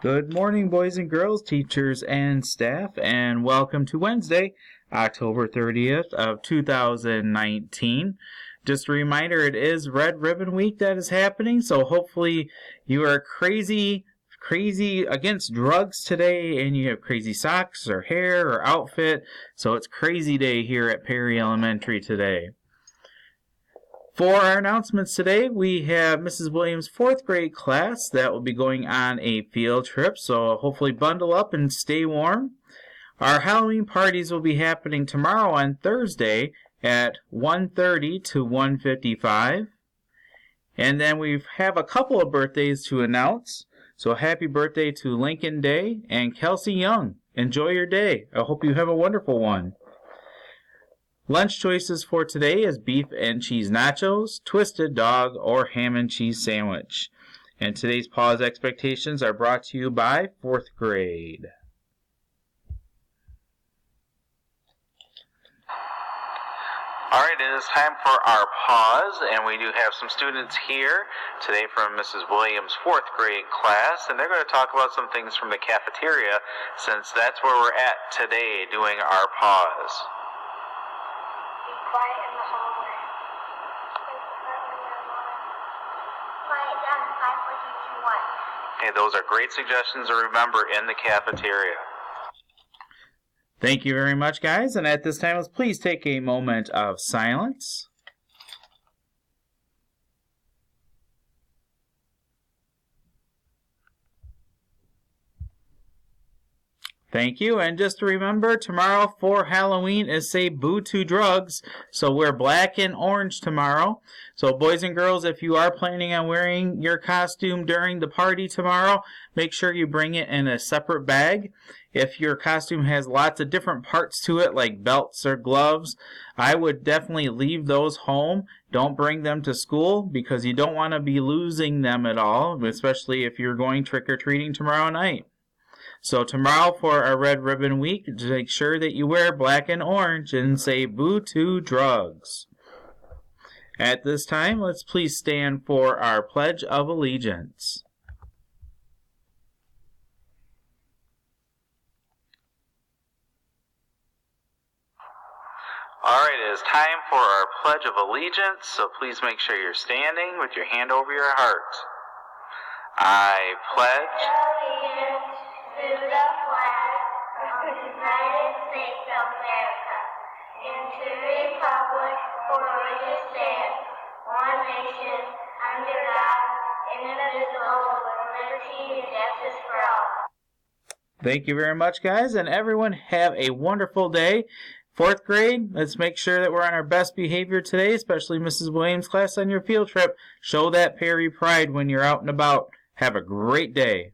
Good morning, boys and girls, teachers and staff, and welcome to Wednesday, October 30th of 2019. Just a reminder, it is Red Ribbon Week that is happening, so hopefully you are crazy against drugs today, and you have crazy socks or hair or outfit, so it's crazy day here at Perry Elementary today. For our announcements today, we have Mrs. Williams' 4th grade class that will be going on a field trip, so hopefully bundle up and stay warm. Our Halloween parties will be happening tomorrow on Thursday at 1:30 to 1:55. And then we have a couple of birthdays to announce. So happy birthday to Lincoln Day and Kelsey Young. Enjoy your day. I hope you have a wonderful one. Lunch choices for today is beef and cheese nachos, twisted dog, or ham and cheese sandwich. And today's pause expectations are brought to you by 4th grade. All right, it is time for our pause, and we do have some students here today from Mrs. Williams' 4th grade class, and they're going to talk about some things from the cafeteria, since that's where we're at today doing our pause. Quiet in the hallway. Quiet down in 5, 4, 3, 2, 1. Hey, those are great suggestions to remember in the cafeteria. Thank you very much, guys. And at this time, let's please take a moment of silence. Thank you, and just to remember, tomorrow for Halloween is Say Boo to Drugs, so wear black and orange tomorrow. So boys and girls, if you are planning on wearing your costume during the party tomorrow, make sure you bring it in a separate bag. If your costume has lots of different parts to it, like belts or gloves, I would definitely leave those home. Don't bring them to school, because you don't want to be losing them at all, especially if you're going trick-or-treating tomorrow night. So tomorrow for our Red Ribbon Week, make sure that you wear black and orange and say boo to drugs. At this time, let's please stand for our Pledge of Allegiance. All right, it is time for our Pledge of Allegiance, so please make sure you're standing with your hand over your heart. I pledge allegiance to the flag of the United States of America and to the republic for which it stands, one nation, under God, indivisible, with liberty and justice for all. Thank you very much, guys, and everyone have a wonderful day. 4th grade, let's make sure that we're on our best behavior today, especially Mrs. Williams' class on your field trip. Show that Perry pride when you're out and about. Have a great day.